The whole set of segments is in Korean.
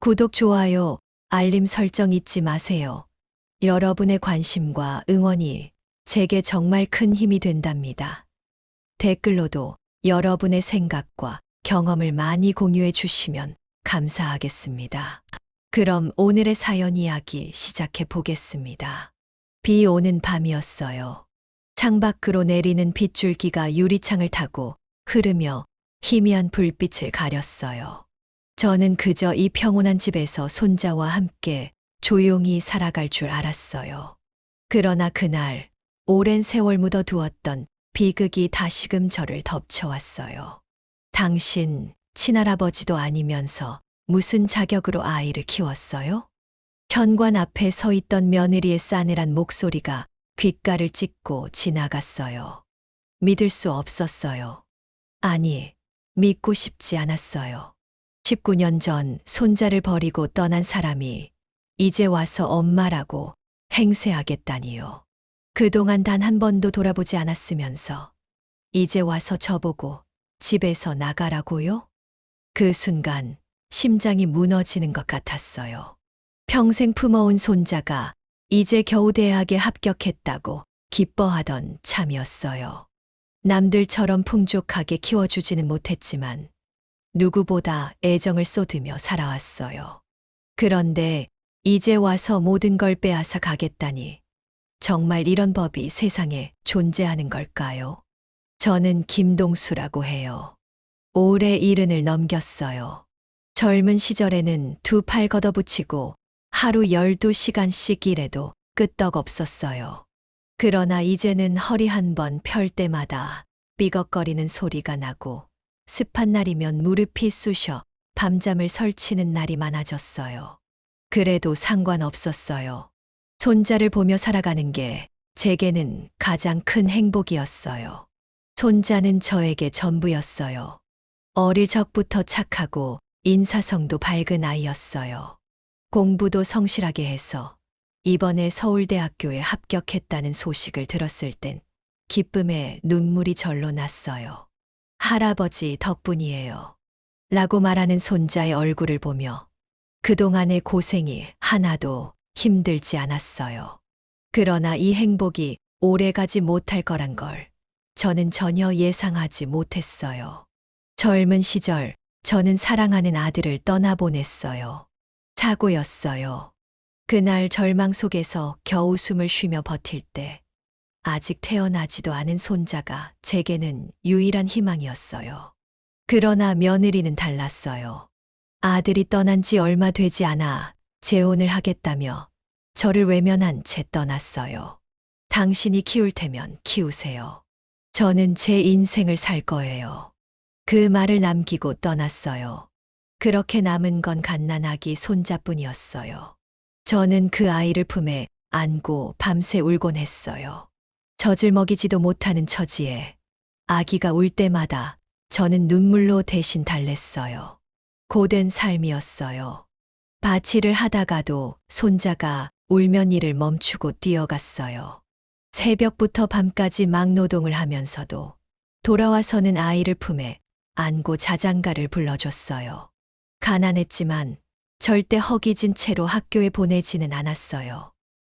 구독, 좋아요, 알림 설정 잊지 마세요. 여러분의 관심과 응원이 제게 정말 큰 힘이 된답니다. 댓글로도 여러분의 생각과 경험을 많이 공유해 주시면 감사하겠습니다. 그럼 오늘의 사연 이야기 시작해 보겠습니다. 비 오는 밤이었어요. 창밖으로 내리는 빗줄기가 유리창을 타고 흐르며 희미한 불빛을 가렸어요. 저는 그저 이 평온한 집에서 손자와 함께 조용히 살아갈 줄 알았어요. 그러나 그날 오랜 세월 묻어두었던 비극이 다시금 저를 덮쳐왔어요. 당신 친할아버지도 아니면서 무슨 자격으로 아이를 키웠어요? 현관 앞에 서 있던 며느리의 싸늘한 목소리가 귓가를 찢고 지나갔어요. 믿을 수 없었어요. 아니, 믿고 싶지 않았어요. 19년 전 손자를 버리고 떠난 사람이 이제 와서 엄마라고 행세하겠다니요. 그동안 단 한 번도 돌아보지 않았으면서 이제 와서 저보고 집에서 나가라고요? 그 순간 심장이 무너지는 것 같았어요. 평생 품어온 손자가 이제 겨우 대학에 합격했다고 기뻐하던 참이었어요. 남들처럼 풍족하게 키워주지는 못했지만 누구보다 애정을 쏟으며 살아왔어요. 그런데 이제 와서 모든 걸 빼앗아 가겠다니 정말 이런 법이 세상에 존재하는 걸까요? 저는 김동수라고 해요. 올해 70을 넘겼어요. 젊은 시절에는 두 팔 걷어붙이고 하루 12시간씩 일해도 끄떡없었어요. 그러나 이제는 허리 한 번 펼 때마다 삐걱거리는 소리가 나고 습한 날이면 무릎이 쑤셔 밤잠을 설치는 날이 많아졌어요. 그래도 상관없었어요. 손자를 보며 살아가는 게 제게는 가장 큰 행복이었어요. 손자는 저에게 전부였어요. 어릴 적부터 착하고 인사성도 밝은 아이였어요. 공부도 성실하게 해서 이번에 서울대학교에 합격했다는 소식을 들었을 땐 기쁨에 눈물이 절로 났어요. 할아버지 덕분이에요. 라고 말하는 손자의 얼굴을 보며 그동안의 고생이 하나도 힘들지 않았어요. 그러나 이 행복이 오래가지 못할 거란 걸 저는 전혀 예상하지 못했어요. 젊은 시절 저는 사랑하는 아들을 떠나보냈어요. 사고였어요. 그날 절망 속에서 겨우 숨을 쉬며 버틸 때 아직 태어나지도 않은 손자가 제게는 유일한 희망이었어요. 그러나 며느리는 달랐어요. 아들이 떠난 지 얼마 되지 않아 재혼을 하겠다며 저를 외면한 채 떠났어요. 당신이 키울 테면 키우세요. 저는 제 인생을 살 거예요. 그 말을 남기고 떠났어요. 그렇게 남은 건 갓난아기 손자뿐이었어요. 저는 그 아이를 품에 안고 밤새 울곤 했어요. 젖을 먹이지도 못하는 처지에 아기가 울 때마다 저는 눈물로 대신 달랬어요. 고된 삶이었어요. 밭일을 하다가도 손자가 울면 일을 멈추고 뛰어갔어요. 새벽부터 밤까지 막노동을 하면서도 돌아와서는 아이를 품에 안고 자장가를 불러줬어요. 가난했지만 절대 허기진 채로 학교에 보내지는 않았어요.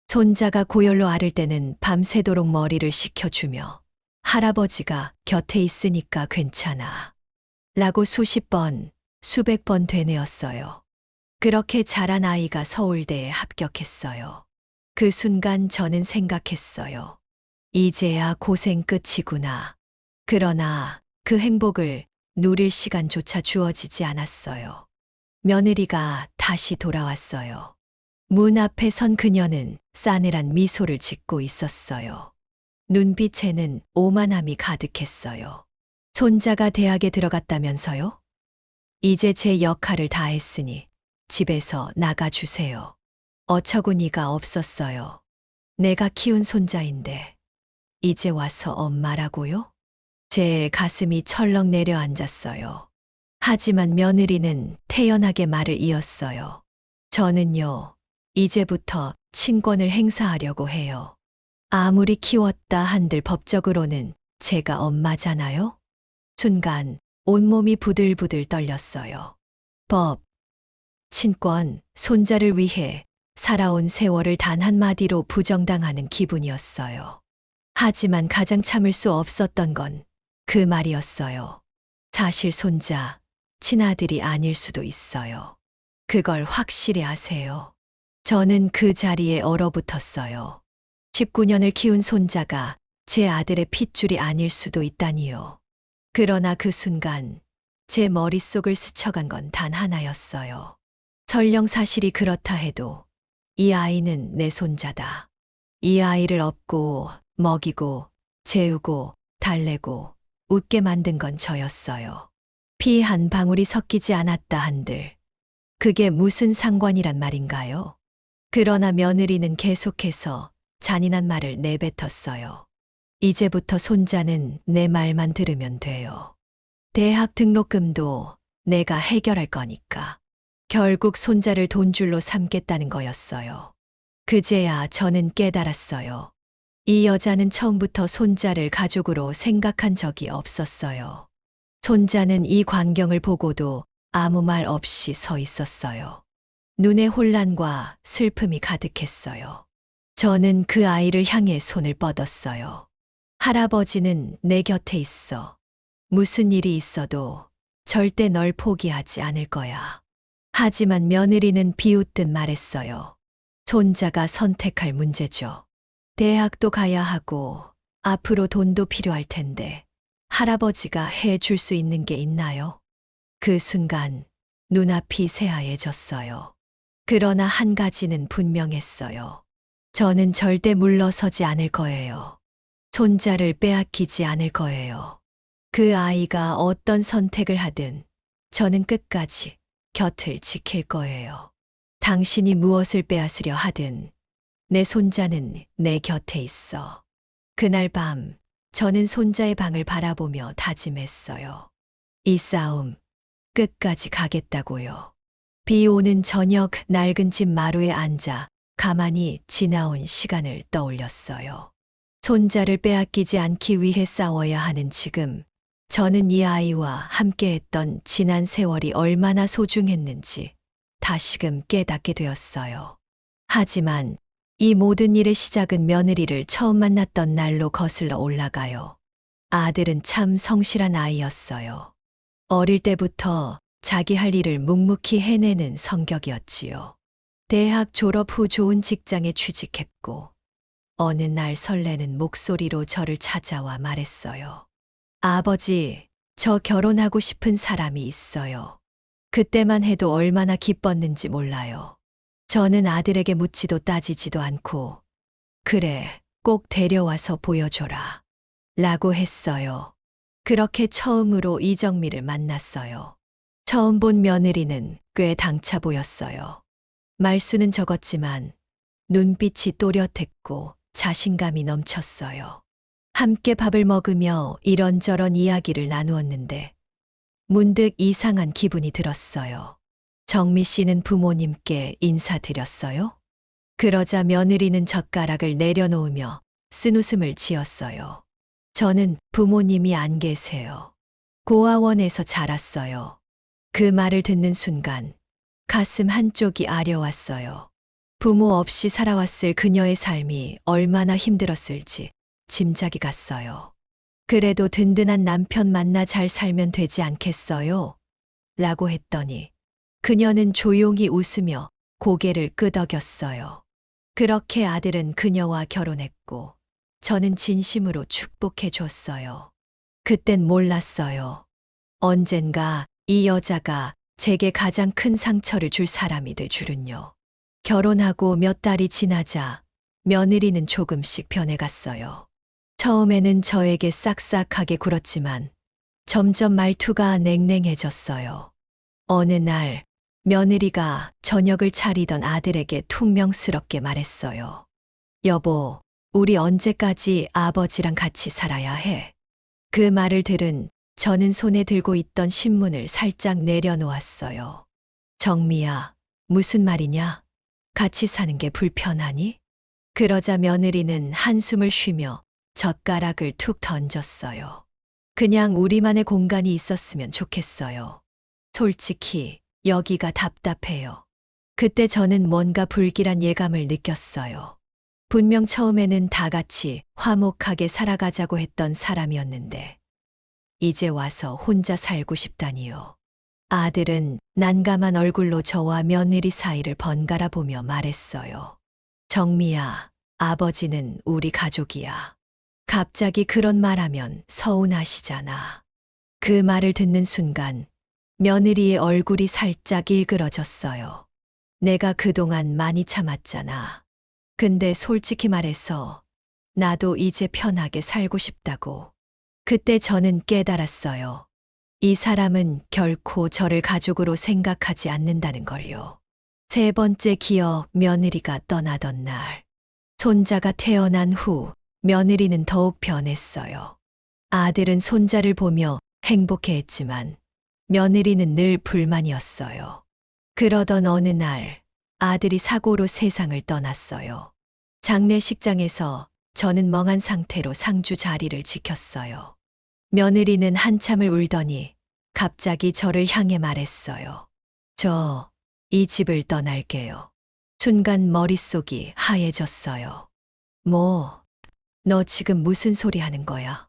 손자가 고열로 앓을 때는 밤새도록 머리를 식혀주며 할아버지가 곁에 있으니까 괜찮아. 라고 수십 번, 수백 번 되뇌었어요. 그렇게 자란 아이가 서울대에 합격했어요. 그 순간 저는 생각했어요. 이제야 고생 끝이구나. 그러나 그 행복을 누릴 시간조차 주어지지 않았어요. 며느리가 다시 돌아왔어요. 문 앞에 선 그녀는 싸늘한 미소를 짓고 있었어요. 눈빛에는 오만함이 가득했어요. 손자가 대학에 들어갔다면서요? 이제 제 역할을 다 했으니 집에서 나가주세요. 어처구니가 없었어요. 내가 키운 손자인데 이제 와서 엄마라고요? 제 가슴이 철렁 내려앉았어요. 하지만 며느리는 태연하게 말을 이었어요. 저는요, 이제부터 친권을 행사하려고 해요. 아무리 키웠다 한들 법적으로는 제가 엄마잖아요? 순간 온몸이 부들부들 떨렸어요. 법, 친권, 손자를 위해 살아온 세월을 단 한마디로 부정당하는 기분이었어요. 하지만 가장 참을 수 없었던 건 그 말이었어요. 사실 손자, 친아들이 아닐 수도 있어요. 그걸 확실히 아세요. 저는 그 자리에 얼어붙었어요. 19년을 키운 손자가 제 아들의 핏줄이 아닐 수도 있다니요. 그러나 그 순간 제 머릿속을 스쳐간 건 단 하나였어요. 설령 사실이 그렇다 해도 이 아이는 내 손자다. 이 아이를 업고 먹이고 재우고 달래고 웃게 만든 건 저였어요. 피 한 방울이 섞이지 않았다 한들 그게 무슨 상관이란 말인가요? 그러나 며느리는 계속해서 잔인한 말을 내뱉었어요. 이제부터 손자는 내 말만 들으면 돼요. 대학 등록금도 내가 해결할 거니까. 결국 손자를 돈줄로 삼겠다는 거였어요. 그제야 저는 깨달았어요. 이 여자는 처음부터 손자를 가족으로 생각한 적이 없었어요. 손자는 이 광경을 보고도 아무 말 없이 서 있었어요. 눈에 혼란과 슬픔이 가득했어요. 저는 그 아이를 향해 손을 뻗었어요. 할아버지는 내 곁에 있어. 무슨 일이 있어도 절대 널 포기하지 않을 거야. 하지만 며느리는 비웃듯 말했어요. 손자가 선택할 문제죠. 대학도 가야 하고 앞으로 돈도 필요할 텐데 할아버지가 해줄 수 있는 게 있나요? 그 순간 눈앞이 새하얘졌어요. 그러나 한 가지는 분명했어요. 저는 절대 물러서지 않을 거예요. 손자를 빼앗기지 않을 거예요. 그 아이가 어떤 선택을 하든 저는 끝까지 곁을 지킬 거예요. 당신이 무엇을 빼앗으려 하든 내 손자는 내 곁에 있어. 그날 밤 저는 손자의 방을 바라보며 다짐했어요. 이 싸움 끝까지 가겠다고요. 비 오는 저녁 낡은 집 마루에 앉아 가만히 지나온 시간을 떠올렸어요. 손자를 빼앗기지 않기 위해 싸워야 하는 지금, 저는 이 아이와 함께했던 지난 세월이 얼마나 소중했는지 다시금 깨닫게 되었어요. 하지만 이 모든 일의 시작은 며느리를 처음 만났던 날로 거슬러 올라가요. 아들은 참 성실한 아이였어요. 어릴 때부터 자기 할 일을 묵묵히 해내는 성격이었지요. 대학 졸업 후 좋은 직장에 취직했고 어느 날 설레는 목소리로 저를 찾아와 말했어요. 아버지, 저 결혼하고 싶은 사람이 있어요. 그때만 해도 얼마나 기뻤는지 몰라요. 저는 아들에게 묻지도 따지지도 않고 그래, 꼭 데려와서 보여줘라 라고 했어요. 그렇게 처음으로 이정미를 만났어요. 처음 본 며느리는 꽤 당차 보였어요. 말수는 적었지만 눈빛이 또렷했고 자신감이 넘쳤어요. 함께 밥을 먹으며 이런저런 이야기를 나누었는데 문득 이상한 기분이 들었어요. 정미 씨는 부모님께 인사드렸어요? 그러자 며느리는 젓가락을 내려놓으며 쓴웃음을 지었어요. 저는 부모님이 안 계세요. 고아원에서 자랐어요. 그 말을 듣는 순간 가슴 한쪽이 아려왔어요. 부모 없이 살아왔을 그녀의 삶이 얼마나 힘들었을지 짐작이 갔어요. 그래도 든든한 남편 만나 잘 살면 되지 않겠어요? 라고 했더니 그녀는 조용히 웃으며 고개를 끄덕였어요. 그렇게 아들은 그녀와 결혼했고 저는 진심으로 축복해 줬어요. 그땐 몰랐어요. 언젠가 이 여자가 제게 가장 큰 상처를 줄 사람이 될 줄은요. 결혼하고 몇 달이 지나자 며느리는 조금씩 변해갔어요. 처음에는 저에게 싹싹하게 굴었지만 점점 말투가 냉랭해졌어요. 어느 날 며느리가 저녁을 차리던 아들에게 퉁명스럽게 말했어요. 여보, 우리 언제까지 아버지랑 같이 살아야 해? 그 말을 들은 저는 손에 들고 있던 신문을 살짝 내려놓았어요. 정미야, 무슨 말이냐? 같이 사는 게 불편하니? 그러자 며느리는 한숨을 쉬며 젓가락을 툭 던졌어요. 그냥 우리만의 공간이 있었으면 좋겠어요. 솔직히 여기가 답답해요. 그때 저는 뭔가 불길한 예감을 느꼈어요. 분명 처음에는 다 같이 화목하게 살아가자고 했던 사람이었는데, 이제 와서 혼자 살고 싶다니요. 아들은 난감한 얼굴로 저와 며느리 사이를 번갈아 보며 말했어요. 정미야, 아버지는 우리 가족이야. 갑자기 그런 말하면 서운하시잖아. 그 말을 듣는 순간 며느리의 얼굴이 살짝 일그러졌어요. 내가 그동안 많이 참았잖아. 근데 솔직히 말해서 나도 이제 편하게 살고 싶다고. 그때 저는 깨달았어요. 이 사람은 결코 저를 가족으로 생각하지 않는다는 걸요. 세 번째 기어 며느리가 떠나던 날. 손자가 태어난 후 며느리는 더욱 변했어요. 아들은 손자를 보며 행복해했지만 며느리는 늘 불만이었어요. 그러던 어느 날 아들이 사고로 세상을 떠났어요. 장례식장에서 저는 멍한 상태로 상주 자리를 지켰어요. 며느리는 한참을 울더니 갑자기 저를 향해 말했어요. 저 이 집을 떠날게요. 순간 머릿속이 하얘졌어요. 뭐, 너 지금 무슨 소리 하는 거야?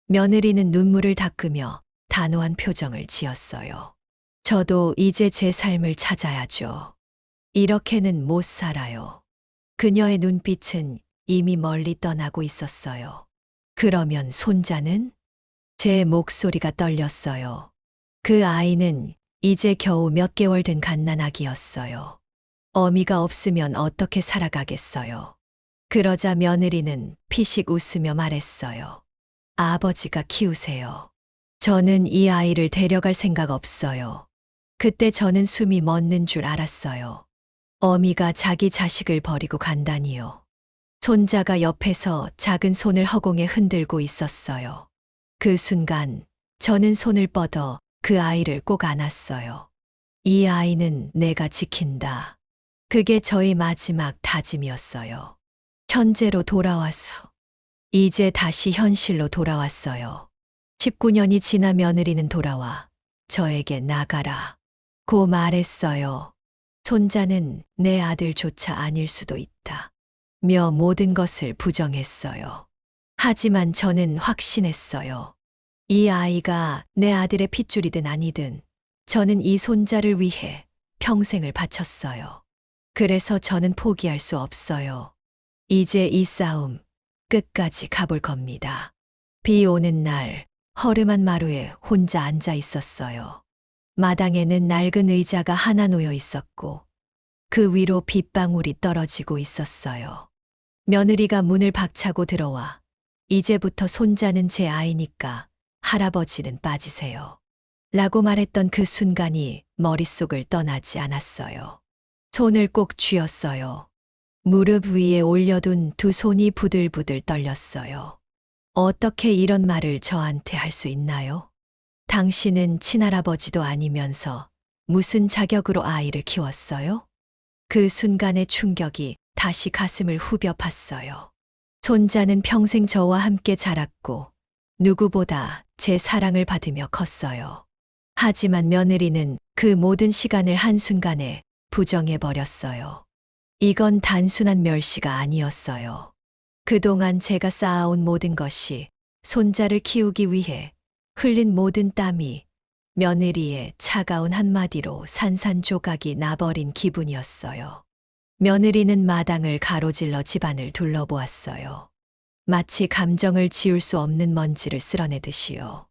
며느리는 눈물을 닦으며 단호한 표정을 지었어요. 저도 이제 제 삶을 찾아야죠. 이렇게는 못 살아요. 그녀의 눈빛은 이미 멀리 떠나고 있었어요. 그러면 손자는? 제 목소리가 떨렸어요. 그 아이는 이제 겨우 몇 개월 된 갓난아기였어요. 어미가 없으면 어떻게 살아가겠어요. 그러자 며느리는 피식 웃으며 말했어요. 아버지가 키우세요. 저는 이 아이를 데려갈 생각 없어요. 그때 저는 숨이 멎는 줄 알았어요. 어미가 자기 자식을 버리고 간다니요. 손자가 옆에서 작은 손을 허공에 흔들고 있었어요. 그 순간 저는 손을 뻗어 그 아이를 꼭 안았어요. 이 아이는 내가 지킨다. 그게 저의 마지막 다짐이었어요. 현재로 돌아와서 이제 다시 현실로 돌아왔어요. 19년이 지나 며느리는 돌아와 저에게 나가라 고 말했어요. 손자는 내 아들조차 아닐 수도 있다. 며 모든 것을 부정했어요. 하지만 저는 확신했어요. 이 아이가 내 아들의 핏줄이든 아니든 저는 이 손자를 위해 평생을 바쳤어요. 그래서 저는 포기할 수 없어요. 이제 이 싸움 끝까지 가볼 겁니다. 비 오는 날 허름한 마루에 혼자 앉아 있었어요. 마당에는 낡은 의자가 하나 놓여 있었고 그 위로 빗방울이 떨어지고 있었어요. 며느리가 문을 박차고 들어와 이제부터 손자는 제 아이니까 할아버지는 빠지세요. 라고 말했던 그 순간이 머릿속을 떠나지 않았어요. 손을 꼭 쥐었어요. 무릎 위에 올려둔 두 손이 부들부들 떨렸어요. 어떻게 이런 말을 저한테 할 수 있나요? 당신은 친할아버지도 아니면서 무슨 자격으로 아이를 키웠어요? 그 순간의 충격이 다시 가슴을 후벼 팠어요. 손자는 평생 저와 함께 자랐고 누구보다 제 사랑을 받으며 컸어요. 하지만 며느리는 그 모든 시간을 한순간에 부정해버렸어요. 이건 단순한 멸시가 아니었어요. 그동안 제가 쌓아온 모든 것이 손자를 키우기 위해 흘린 모든 땀이 며느리의 차가운 한마디로 산산조각이 나버린 기분이었어요. 며느리는 마당을 가로질러 집안을 둘러보았어요. 마치 감정을 지울 수 없는 먼지를 쓸어내듯이요.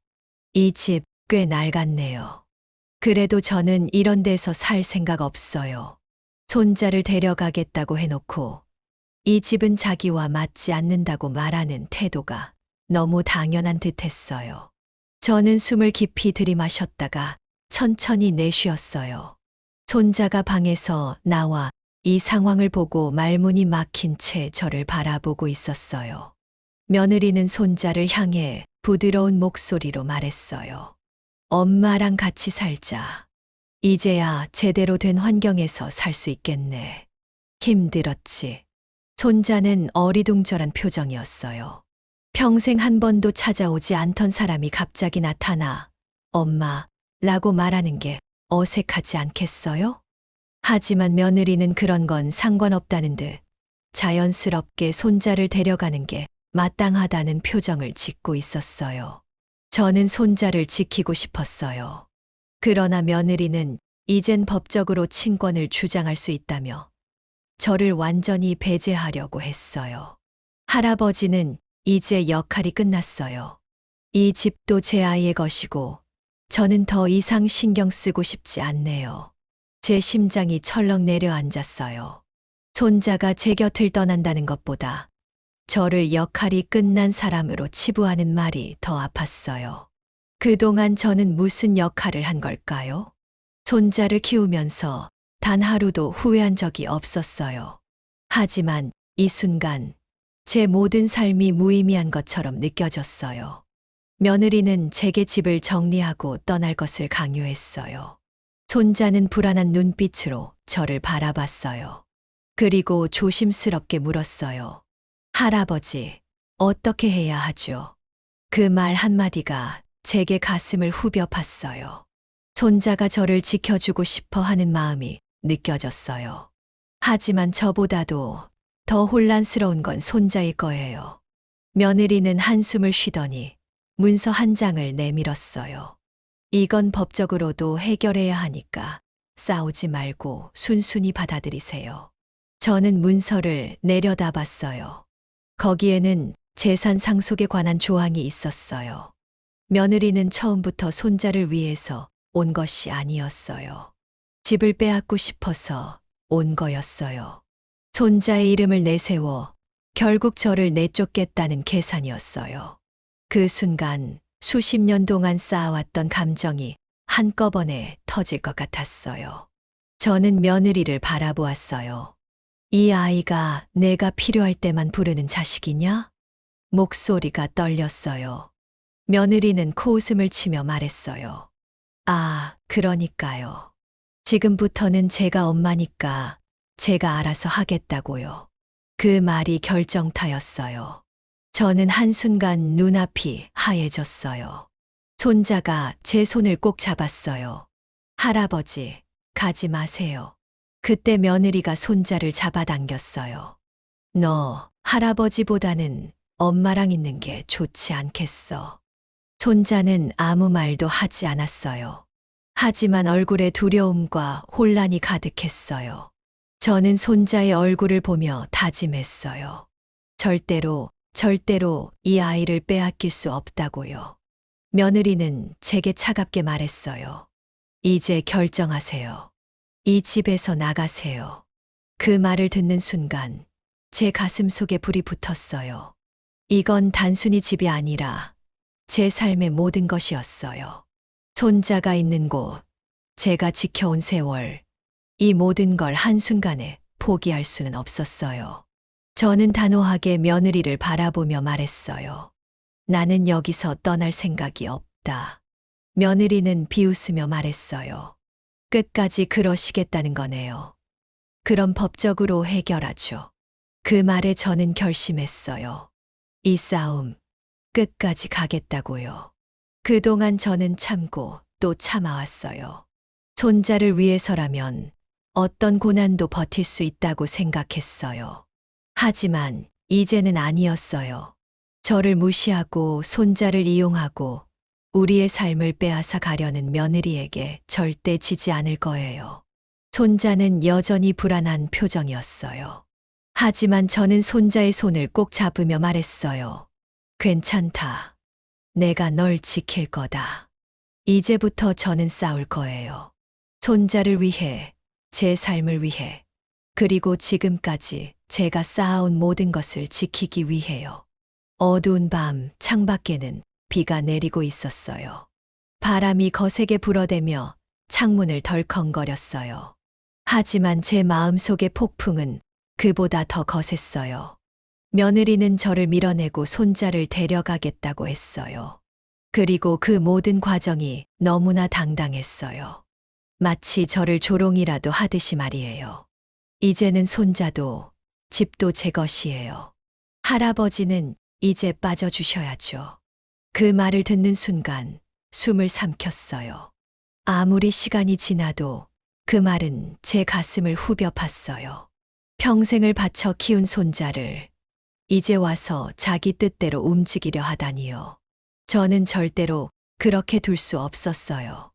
이 집 꽤 낡았네요. 그래도 저는 이런 데서 살 생각 없어요. 손자를 데려가겠다고 해놓고 이 집은 자기와 맞지 않는다고 말하는 태도가 너무 당연한 듯 했어요. 저는 숨을 깊이 들이마셨다가 천천히 내쉬었어요. 손자가 방에서 나와 이 상황을 보고 말문이 막힌 채 저를 바라보고 있었어요. 며느리는 손자를 향해 부드러운 목소리로 말했어요. 엄마랑 같이 살자. 이제야 제대로 된 환경에서 살 수 있겠네. 힘들었지. 손자는 어리둥절한 표정이었어요. 평생 한 번도 찾아오지 않던 사람이 갑자기 나타나 엄마라고 말하는 게 어색하지 않겠어요? 하지만 며느리는 그런 건 상관없다는 듯 자연스럽게 손자를 데려가는 게 마땅하다는 표정을 짓고 있었어요. 저는 손자를 지키고 싶었어요. 그러나 며느리는 이젠 법적으로 친권을 주장할 수 있다며 저를 완전히 배제하려고 했어요. 할아버지는 이제 역할이 끝났어요. 이 집도 제 아이의 것이고 저는 더 이상 신경 쓰고 싶지 않네요. 제 심장이 철렁 내려앉았어요. 손자가 제 곁을 떠난다는 것보다 저를 역할이 끝난 사람으로 치부하는 말이 더 아팠어요. 그동안 저는 무슨 역할을 한 걸까요? 손자를 키우면서 단 하루도 후회한 적이 없었어요. 하지만 이 순간 제 모든 삶이 무의미한 것처럼 느껴졌어요. 며느리는 제게 집을 정리하고 떠날 것을 강요했어요. 손자는 불안한 눈빛으로 저를 바라봤어요. 그리고 조심스럽게 물었어요. 할아버지, 어떻게 해야 하죠? 그 말 한마디가 제게 가슴을 후벼 팠어요. 손자가 저를 지켜주고 싶어 하는 마음이 느껴졌어요. 하지만 저보다도 더 혼란스러운 건 손자일 거예요. 며느리는 한숨을 쉬더니 문서 한 장을 내밀었어요. 이건 법적으로도 해결해야 하니까 싸우지 말고 순순히 받아들이세요. 저는 문서를 내려다봤어요. 거기에는 재산 상속에 관한 조항이 있었어요. 며느리는 처음부터 손자를 위해서 온 것이 아니었어요. 집을 빼앗고 싶어서 온 거였어요. 손자의 이름을 내세워 결국 저를 내쫓겠다는 계산이었어요. 그 순간 수십 년 동안 쌓아왔던 감정이 한꺼번에 터질 것 같았어요. 저는 며느리를 바라보았어요. 이 아이가 내가 필요할 때만 부르는 자식이냐? 목소리가 떨렸어요. 며느리는 코웃음을 치며 말했어요. 아, 그러니까요. 지금부터는 제가 엄마니까 제가 알아서 하겠다고요. 그 말이 결정타였어요. 저는 한순간 눈앞이 하얘졌어요. 손자가 제 손을 꼭 잡았어요. 할아버지, 가지 마세요. 그때 며느리가 손자를 잡아당겼어요. 너 할아버지보다는 엄마랑 있는 게 좋지 않겠어. 손자는 아무 말도 하지 않았어요. 하지만 얼굴에 두려움과 혼란이 가득했어요. 저는 손자의 얼굴을 보며 다짐했어요. 절대로 이 아이를 빼앗길 수 없다고요. 며느리는 제게 차갑게 말했어요. 이제 결정하세요. 이 집에서 나가세요. 그 말을 듣는 순간 제 가슴 속에 불이 붙었어요. 이건 단순히 집이 아니라 제 삶의 모든 것이었어요. 손자가 있는 곳, 제가 지켜온 세월, 이 모든 걸 한순간에 포기할 수는 없었어요. 저는 단호하게 며느리를 바라보며 말했어요. 나는 여기서 떠날 생각이 없다. 며느리는 비웃으며 말했어요. 끝까지 그러시겠다는 거네요. 그럼 법적으로 해결하죠. 그 말에 저는 결심했어요. 이 싸움 끝까지 가겠다고요. 그동안 저는 참고 또 참아왔어요. 손자를 위해서라면 어떤 고난도 버틸 수 있다고 생각했어요. 하지만 이제는 아니었어요. 저를 무시하고 손자를 이용하고 우리의 삶을 빼앗아 가려는 며느리에게 절대 지지 않을 거예요. 손자는 여전히 불안한 표정이었어요. 하지만 저는 손자의 손을 꼭 잡으며 말했어요. 괜찮다. 내가 널 지킬 거다. 이제부터 저는 싸울 거예요. 손자를 위해, 제 삶을 위해, 그리고 지금까지 제가 쌓아온 모든 것을 지키기 위해요. 어두운 밤 창밖에는 비가 내리고 있었어요. 바람이 거세게 불어대며 창문을 덜컹거렸어요. 하지만 제 마음속의 폭풍은 그보다 더 거셌어요. 며느리는 저를 밀어내고 손자를 데려가겠다고 했어요. 그리고 그 모든 과정이 너무나 당당했어요. 마치 저를 조롱이라도 하듯이 말이에요. 이제는 손자도 집도 제 것이에요. 할아버지는 이제 빠져주셔야죠. 그 말을 듣는 순간 숨을 삼켰어요. 아무리 시간이 지나도 그 말은 제 가슴을 후벼 팠어요. 평생을 바쳐 키운 손자를 이제 와서 자기 뜻대로 움직이려 하다니요. 저는 절대로 그렇게 둘 수 없었어요.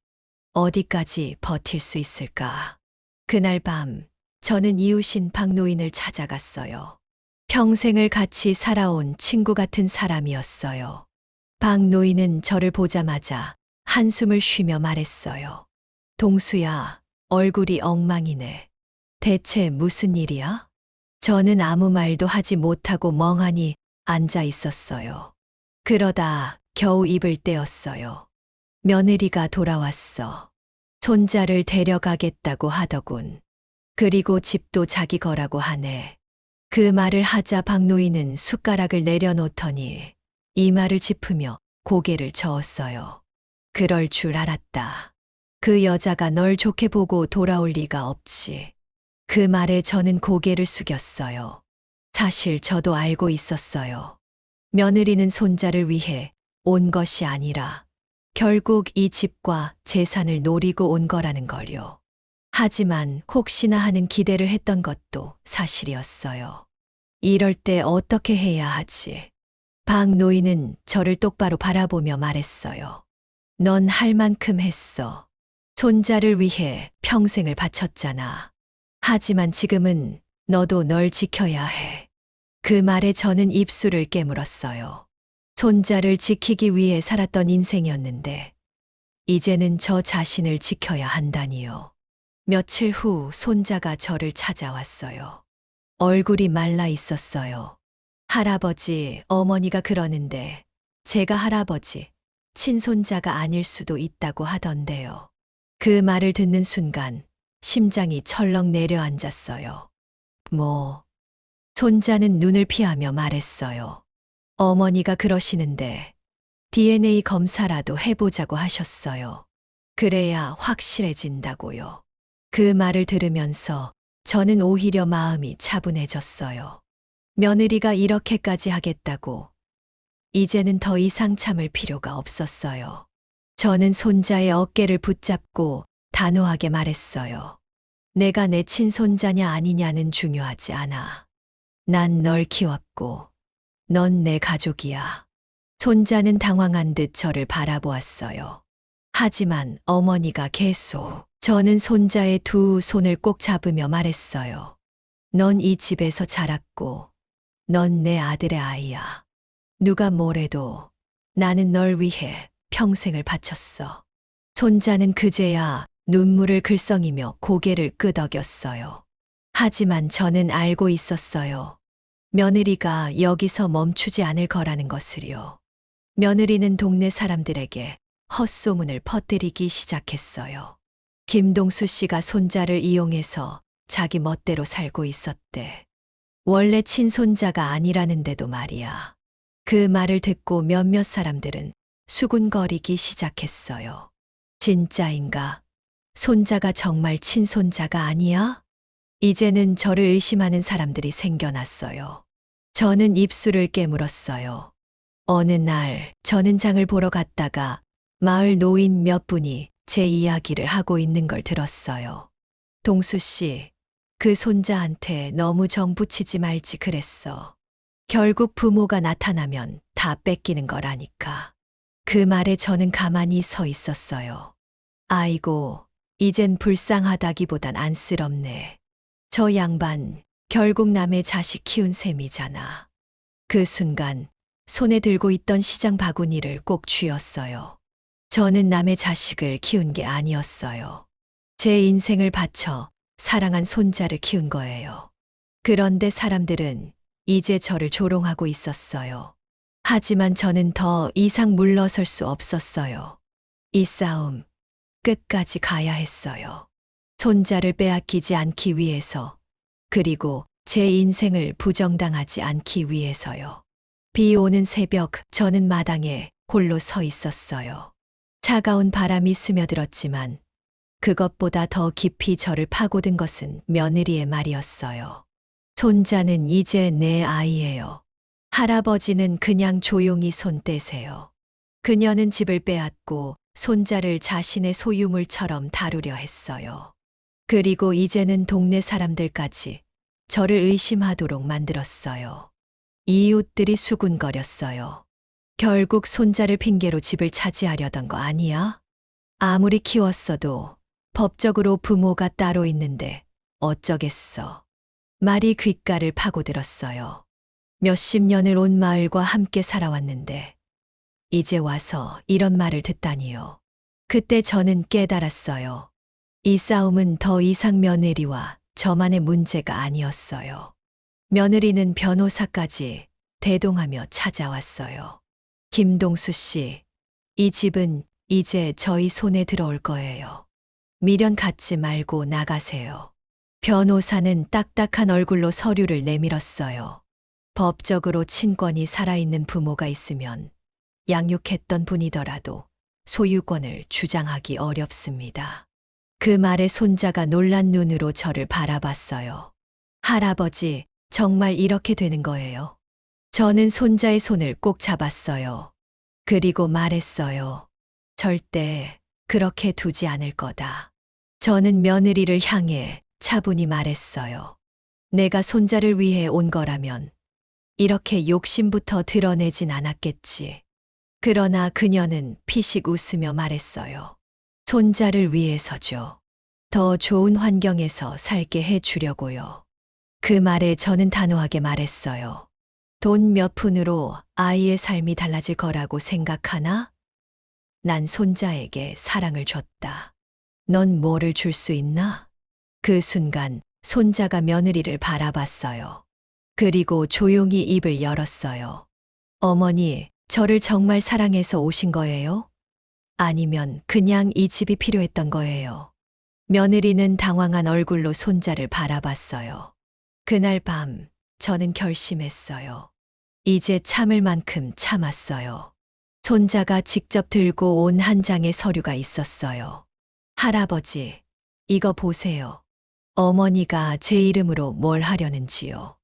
어디까지 버틸 수 있을까? 그날 밤, 저는 이웃인 박노인을 찾아갔어요. 평생을 같이 살아온 친구 같은 사람이었어요. 박노인은 저를 보자마자 한숨을 쉬며 말했어요. 동수야, 얼굴이 엉망이네. 대체 무슨 일이야? 저는 아무 말도 하지 못하고 멍하니 앉아 있었어요. 그러다 겨우 입을 떼었어요. 며느리가 돌아왔어. 손자를 데려가겠다고 하더군. 그리고 집도 자기 거라고 하네. 그 말을 하자 박노인은 숟가락을 내려놓더니 이마를 짚으며 고개를 저었어요. 그럴 줄 알았다. 그 여자가 널 좋게 보고 돌아올 리가 없지. 그 말에 저는 고개를 숙였어요. 사실 저도 알고 있었어요. 며느리는 손자를 위해 온 것이 아니라 결국 이 집과 재산을 노리고 온 거라는 걸요. 하지만 혹시나 하는 기대를 했던 것도 사실이었어요. 이럴 때 어떻게 해야 하지? 박노인은 저를 똑바로 바라보며 말했어요. 넌 할 만큼 했어. 손자를 위해 평생을 바쳤잖아. 하지만 지금은 너도 널 지켜야 해. 그 말에 저는 입술을 깨물었어요. 손자를 지키기 위해 살았던 인생이었는데, 이제는 저 자신을 지켜야 한다니요. 며칠 후 손자가 저를 찾아왔어요. 얼굴이 말라 있었어요. 할아버지, 어머니가 그러는데, 제가 할아버지, 친손자가 아닐 수도 있다고 하던데요. 그 말을 듣는 순간, 심장이 철렁 내려앉았어요. 손자는 눈을 피하며 말했어요. 어머니가 그러시는데 DNA 검사라도 해보자고 하셨어요. 그래야 확실해진다고요. 그 말을 들으면서 저는 오히려 마음이 차분해졌어요. 며느리가 이렇게까지 하겠다고 이제는 더 이상 참을 필요가 없었어요. 저는 손자의 어깨를 붙잡고 단호하게 말했어요. 내가 내 친손자냐 아니냐는 중요하지 않아. 난 널 키웠고 넌 내 가족이야. 손자는 당황한 듯 저를 바라보았어요. 하지만 어머니가 계속 저는 손자의 두 손을 꼭 잡으며 말했어요. 넌 이 집에서 자랐고 넌 내 아들의 아이야. 누가 뭐래도 나는 널 위해 평생을 바쳤어. 손자는 그제야 눈물을 글썽이며 고개를 끄덕였어요. 하지만 저는 알고 있었어요. 며느리가 여기서 멈추지 않을 거라는 것을요. 며느리는 동네 사람들에게 헛소문을 퍼뜨리기 시작했어요. 김동수 씨가 손자를 이용해서 자기 멋대로 살고 있었대. 원래 친손자가 아니라는데도 말이야. 그 말을 듣고 몇몇 사람들은 수군거리기 시작했어요. 진짜인가? 손자가 정말 친손자가 아니야? 이제는 저를 의심하는 사람들이 생겨났어요. 저는 입술을 깨물었어요. 어느 날 저는 장을 보러 갔다가 마을 노인 몇 분이 제 이야기를 하고 있는 걸 들었어요. 동수 씨, 그 손자한테 너무 정 붙이지 말지 그랬어. 결국 부모가 나타나면 다 뺏기는 거라니까. 그 말에 저는 가만히 서 있었어요. 아이고, 이젠 불쌍하다기보단 안쓰럽네. 저 양반, 결국 남의 자식 키운 셈이잖아. 그 순간 손에 들고 있던 시장 바구니를 꼭 쥐었어요. 저는 남의 자식을 키운 게 아니었어요. 제 인생을 바쳐 사랑한 손자를 키운 거예요. 그런데 사람들은 이제 저를 조롱하고 있었어요. 하지만 저는 더 이상 물러설 수 없었어요. 이 싸움 끝까지 가야 했어요. 손자를 빼앗기지 않기 위해서, 그리고 제 인생을 부정당하지 않기 위해서요. 비 오는 새벽, 저는 마당에 홀로 서 있었어요. 차가운 바람이 스며들었지만 그것보다 더 깊이 저를 파고든 것은 며느리의 말이었어요. 손자는 이제 내 아이예요. 할아버지는 그냥 조용히 손 떼세요. 그녀는 집을 빼앗고 손자를 자신의 소유물처럼 다루려 했어요. 그리고 이제는 동네 사람들까지 저를 의심하도록 만들었어요. 이웃들이 수군거렸어요. 결국 손자를 핑계로 집을 차지하려던 거 아니야? 아무리 키웠어도 법적으로 부모가 따로 있는데 어쩌겠어. 말이 귓가를 파고들었어요. 몇십 년을 온 마을과 함께 살아왔는데 이제 와서 이런 말을 듣다니요. 그때 저는 깨달았어요. 이 싸움은 더 이상 며느리와 저만의 문제가 아니었어요. 며느리는 변호사까지 대동하며 찾아왔어요. 김동수 씨, 이 집은 이제 저희 손에 들어올 거예요. 미련 갖지 말고 나가세요. 변호사는 딱딱한 얼굴로 서류를 내밀었어요. 법적으로 친권이 살아있는 부모가 있으면 양육했던 분이더라도 소유권을 주장하기 어렵습니다. 그 말에 손자가 놀란 눈으로 저를 바라봤어요. 할아버지, 정말 이렇게 되는 거예요? 저는 손자의 손을 꼭 잡았어요. 그리고 말했어요. 절대 그렇게 두지 않을 거다. 저는 며느리를 향해 차분히 말했어요. 내가 손자를 위해 온 거라면 이렇게 욕심부터 드러내진 않았겠지. 그러나 그녀는 피식 웃으며 말했어요. 손자를 위해서죠. 더 좋은 환경에서 살게 해주려고요. 그 말에 저는 단호하게 말했어요. 돈 몇 푼으로 아이의 삶이 달라질 거라고 생각하나? 난 손자에게 사랑을 줬다. 넌 뭐를 줄 수 있나? 그 순간 손자가 며느리를 바라봤어요. 그리고 조용히 입을 열었어요. 어머니, 저를 정말 사랑해서 오신 거예요? 아니면 그냥 이 집이 필요했던 거예요? 며느리는 당황한 얼굴로 손자를 바라봤어요. 그날 밤 저는 결심했어요. 이제 참을 만큼 참았어요. 손자가 직접 들고 온 한 장의 서류가 있었어요. 할아버지, 이거 보세요. 어머니가 제 이름으로 뭘 하려는지요.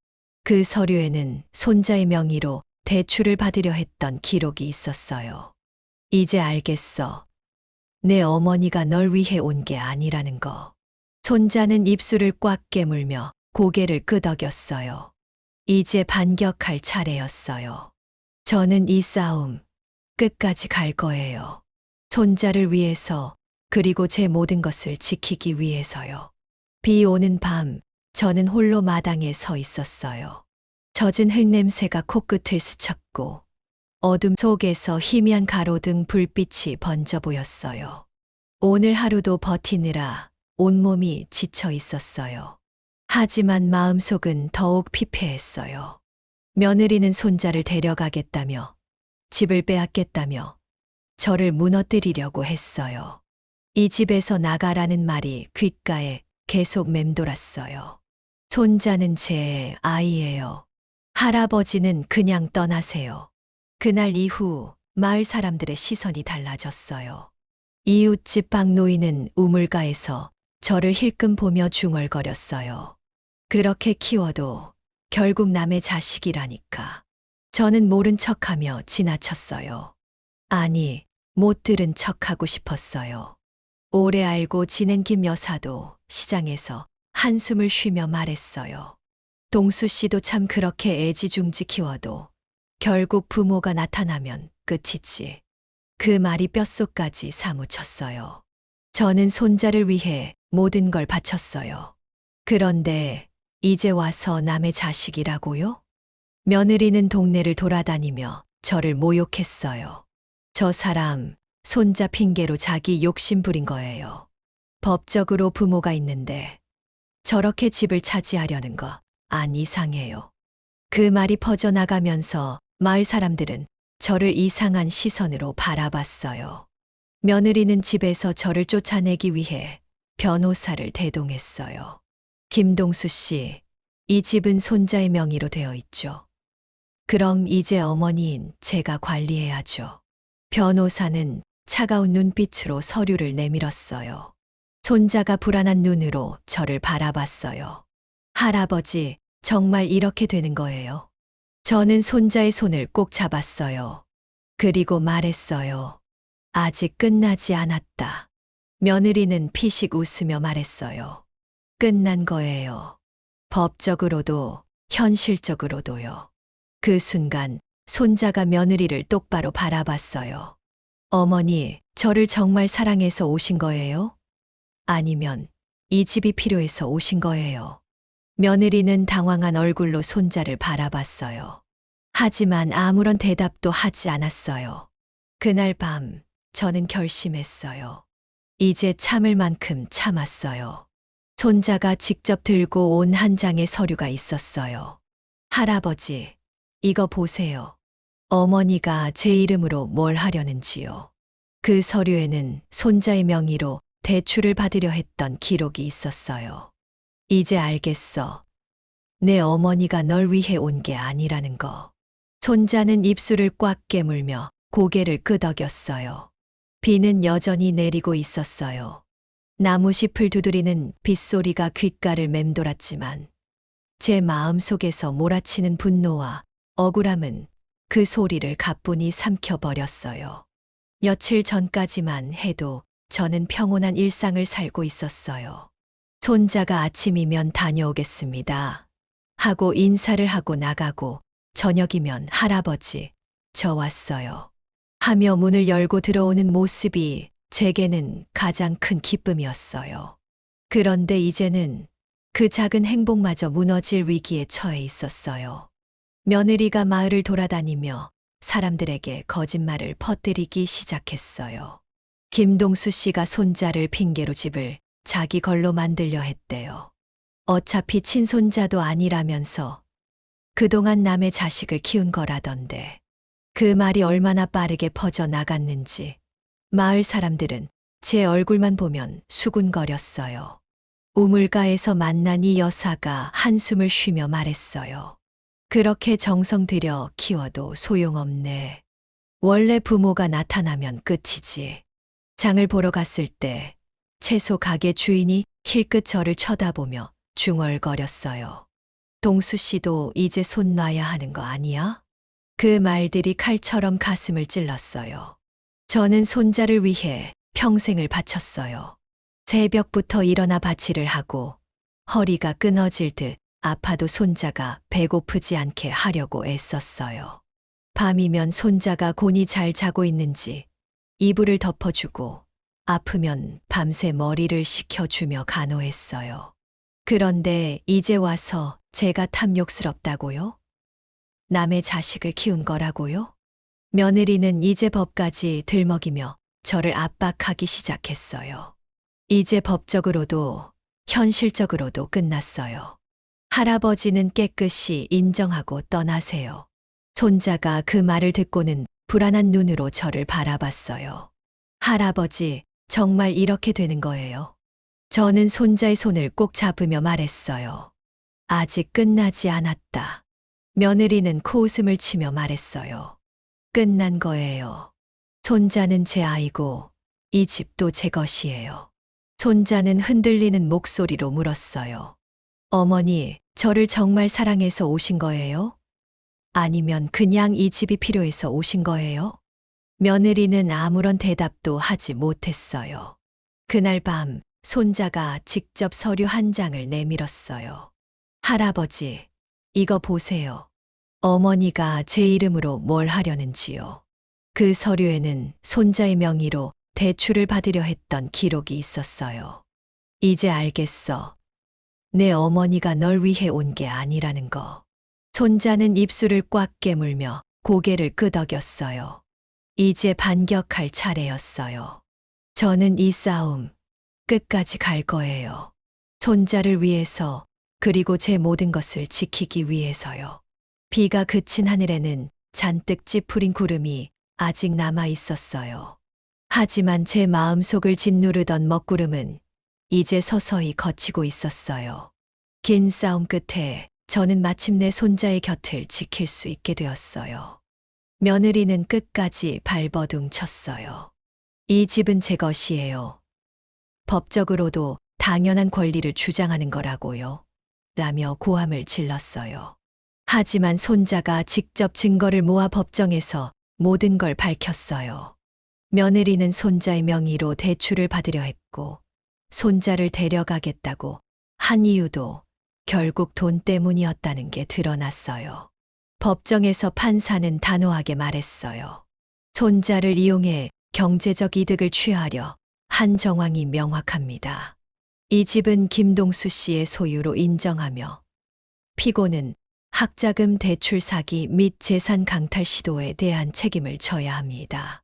그 서류에는 손자의 명의로 대출을 받으려 했던 기록이 있었어요. 이제 알겠어. 내 어머니가 널 위해 온 게 아니라는 거. 손자는 입술을 꽉 깨물며 고개를 끄덕였어요. 이제 반격할 차례였어요. 저는 이 싸움 끝까지 갈 거예요. 손자를 위해서, 그리고 제 모든 것을 지키기 위해서요. 비 오는 밤, 저는 홀로 마당에 서 있었어요. 젖은 흙냄새가 코끝을 스쳤고 어둠 속에서 희미한 가로등 불빛이 번져 보였어요. 오늘 하루도 버티느라 온몸이 지쳐 있었어요. 하지만 마음속은 더욱 피폐했어요. 며느리는 손자를 데려가겠다며, 집을 빼앗겠다며 저를 무너뜨리려고 했어요. 이 집에서 나가라는 말이 귓가에 계속 맴돌았어요. 손자는 제 아이예요. 할아버지는 그냥 떠나세요. 그날 이후 마을 사람들의 시선이 달라졌어요. 이웃집 박노인은 우물가에서 저를 힐끔 보며 중얼거렸어요. 그렇게 키워도 결국 남의 자식이라니까. 저는 모른 척하며 지나쳤어요. 아니, 못 들은 척하고 싶었어요. 오래 알고 지낸 김 여사도 시장에서 한숨을 쉬며 말했어요. 동수 씨도 참 그렇게 애지중지 키워도 결국 부모가 나타나면 끝이지. 그 말이 뼛속까지 사무쳤어요. 저는 손자를 위해 모든 걸 바쳤어요. 그런데 이제 와서 남의 자식이라고요? 며느리는 동네를 돌아다니며 저를 모욕했어요. 저 사람 손자 핑계로 자기 욕심 부린 거예요. 법적으로 부모가 있는데 저렇게 집을 차지하려는 거 안 이상해요. 그 말이 퍼져나가면서 마을 사람들은 저를 이상한 시선으로 바라봤어요. 며느리는 집에서 저를 쫓아내기 위해 변호사를 대동했어요. 김동수 씨, 이 집은 손자의 명의로 되어 있죠. 그럼 이제 어머니인 제가 관리해야죠. 변호사는 차가운 눈빛으로 서류를 내밀었어요. 손자가 불안한 눈으로 저를 바라봤어요. 할아버지, 정말 이렇게 되는 거예요? 저는 손자의 손을 꼭 잡았어요. 그리고 말했어요. 아직 끝나지 않았다. 며느리는 피식 웃으며 말했어요. 끝난 거예요. 법적으로도 현실적으로도요. 그 순간 손자가 며느리를 똑바로 바라봤어요. 어머니, 저를 정말 사랑해서 오신 거예요? 아니면 이 집이 필요해서 오신 거예요? 며느리는 당황한 얼굴로 손자를 바라봤어요. 하지만 아무런 대답도 하지 않았어요. 그날 밤 저는 결심했어요. 이제 참을 만큼 참았어요. 손자가 직접 들고 온 한 장의 서류가 있었어요. 할아버지, 이거 보세요. 어머니가 제 이름으로 뭘 하려는지요. 그 서류에는 손자의 명의로 대출을 받으려 했던 기록이 있었어요. 이제 알겠어. 내 어머니가 널 위해 온 게 아니라는 거. 손자는 입술을 꽉 깨물며 고개를 끄덕였어요. 비는 여전히 내리고 있었어요. 나무잎을 두드리는 빗소리가 귓가를 맴돌았지만 제 마음 속에서 몰아치는 분노와 억울함은 그 소리를 가뿐히 삼켜버렸어요. 며칠 전까지만 해도 저는 평온한 일상을 살고 있었어요. 손자가 아침이면 다녀오겠습니다. 하고 인사를 하고 나가고 저녁이면 할아버지, 저 왔어요. 하며 문을 열고 들어오는 모습이 제게는 가장 큰 기쁨이었어요. 그런데 이제는 그 작은 행복마저 무너질 위기에 처해 있었어요. 며느리가 마을을 돌아다니며 사람들에게 거짓말을 퍼뜨리기 시작했어요. 김동수 씨가 손자를 핑계로 집을 자기 걸로 만들려 했대요. 어차피 친손자도 아니라면서 그동안 남의 자식을 키운 거라던데 그 말이 얼마나 빠르게 퍼져나갔는지 마을 사람들은 제 얼굴만 보면 수군거렸어요. 우물가에서 만난 이 여사가 한숨을 쉬며 말했어요. 그렇게 정성 들여 키워도 소용없네. 원래 부모가 나타나면 끝이지. 장을 보러 갔을 때 채소 가게 주인이 힐끗 저를 쳐다보며 중얼거렸어요. 동수 씨도 이제 손 놔야 하는 거 아니야? 그 말들이 칼처럼 가슴을 찔렀어요. 저는 손자를 위해 평생을 바쳤어요. 새벽부터 일어나 바치를 하고 허리가 끊어질 듯 아파도 손자가 배고프지 않게 하려고 애썼어요. 밤이면 손자가 곤히 잘 자고 있는지 이불을 덮어주고 아프면 밤새 머리를 식혀주며 간호했어요. 그런데 이제 와서 제가 탐욕스럽다고요? 남의 자식을 키운 거라고요? 며느리는 이제 법까지 들먹이며 저를 압박하기 시작했어요. 이제 법적으로도 현실적으로도 끝났어요. 할아버지는 깨끗이 인정하고 떠나세요. 손자가 그 말을 듣고는 불안한 눈으로 저를 바라봤어요. 할아버지, 정말 이렇게 되는 거예요? 저는 손자의 손을 꼭 잡으며 말했어요. 아직 끝나지 않았다. 며느리는 코웃음을 치며 말했어요. 끝난 거예요. 손자는 제 아이고 이 집도 제 것이에요. 손자는 흔들리는 목소리로 물었어요. 어머니, 저를 정말 사랑해서 오신 거예요? 아니면 그냥 이 집이 필요해서 오신 거예요? 며느리는 아무런 대답도 하지 못했어요. 그날 밤 손자가 직접 서류 한 장을 내밀었어요. 할아버지, 이거 보세요. 어머니가 제 이름으로 뭘 하려는지요. 그 서류에는 손자의 명의로 대출을 받으려 했던 기록이 있었어요. 이제 알겠어. 내 어머니가 널 위해 온 게 아니라는 거. 손자는 입술을 꽉 깨물며 고개를 끄덕였어요. 이제 반격할 차례였어요. 저는 이 싸움 끝까지 갈 거예요. 손자를 위해서, 그리고 제 모든 것을 지키기 위해서요. 비가 그친 하늘에는 잔뜩 찌푸린 구름이 아직 남아 있었어요. 하지만 제 마음속을 짓누르던 먹구름은 이제 서서히 걷히고 있었어요. 긴 싸움 끝에 저는 마침내 손자의 곁을 지킬 수 있게 되었어요. 며느리는 끝까지 발버둥 쳤어요. 이 집은 제 것이에요. 법적으로도 당연한 권리를 주장하는 거라고요. 라며 고함을 질렀어요. 하지만 손자가 직접 증거를 모아 법정에서 모든 걸 밝혔어요. 며느리는 손자의 명의로 대출을 받으려 했고, 손자를 데려가겠다고 한 이유도 결국 돈 때문이었다는 게 드러났어요. 법정에서 판사는 단호하게 말했어요. 손자를 이용해 경제적 이득을 취하려 한 정황이 명확합니다. 이 집은 김동수 씨의 소유로 인정하며 피고는 학자금 대출 사기 및 재산 강탈 시도에 대한 책임을 져야 합니다.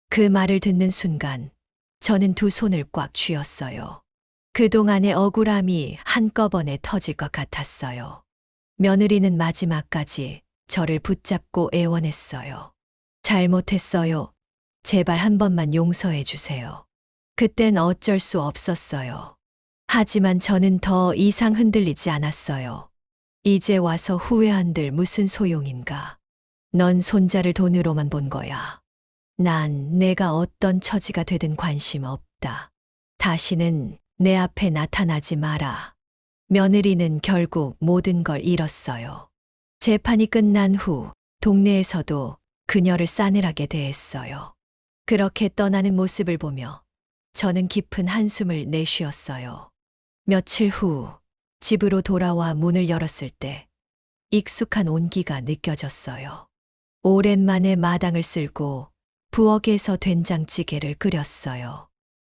그 말을 듣는 순간 저는 두 손을 꽉 쥐었어요. 그동안의 억울함이 한꺼번에 터질 것 같았어요. 며느리는 마지막까지 저를 붙잡고 애원했어요. 잘못했어요. 제발 한 번만 용서해 주세요. 그땐 어쩔 수 없었어요. 하지만 저는 더 이상 흔들리지 않았어요. 이제 와서 후회한들 무슨 소용인가. 넌 손자를 돈으로만 본 거야. 난 내가 어떤 처지가 되든 관심 없다. 다시는 내 앞에 나타나지 마라. 며느리는 결국 모든 걸 잃었어요. 재판이 끝난 후 동네에서도 그녀를 싸늘하게 대했어요. 그렇게 떠나는 모습을 보며 저는 깊은 한숨을 내쉬었어요. 며칠 후 집으로 돌아와 문을 열었을 때 익숙한 온기가 느껴졌어요. 오랜만에 마당을 쓸고 부엌에서 된장찌개를 끓였어요.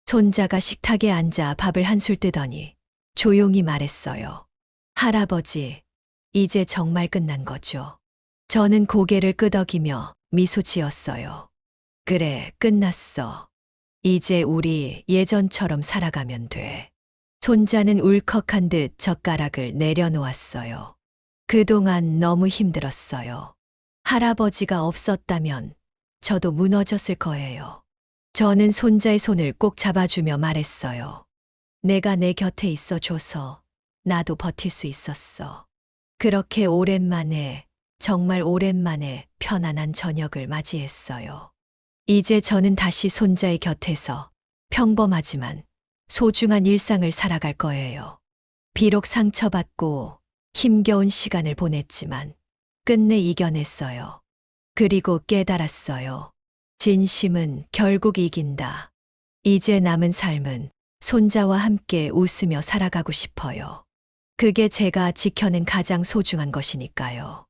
손자가 식탁에 앉아 밥을 한술 뜨더니 조용히 말했어요. 할아버지, 이제 정말 끝난 거죠. 저는 고개를 끄덕이며 미소 지었어요. 그래, 끝났어. 이제 우리 예전처럼 살아가면 돼. 손자는 울컥한 듯 젓가락을 내려놓았어요. 그동안 너무 힘들었어요. 할아버지가 없었다면 저도 무너졌을 거예요. 저는 손자의 손을 꼭 잡아주며 말했어요. 내가 내 곁에 있어줘서 나도 버틸 수 있었어. 그렇게 오랜만에, 정말 오랜만에 편안한 저녁을 맞이했어요. 이제 저는 다시 손자의 곁에서 평범하지만 소중한 일상을 살아갈 거예요. 비록 상처받고 힘겨운 시간을 보냈지만 끝내 이겨냈어요. 그리고 깨달았어요. 진심은 결국 이긴다. 이제 남은 삶은 손자와 함께 웃으며 살아가고 싶어요. 그게 제가 지켜낸 가장 소중한 것이니까요.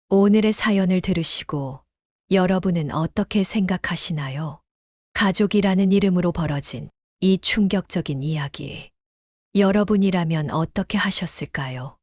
오늘의 사연을 들으시고 여러분은 어떻게 생각하시나요? 가족이라는 이름으로 벌어진 이 충격적인 이야기. 여러분이라면 어떻게 하셨을까요?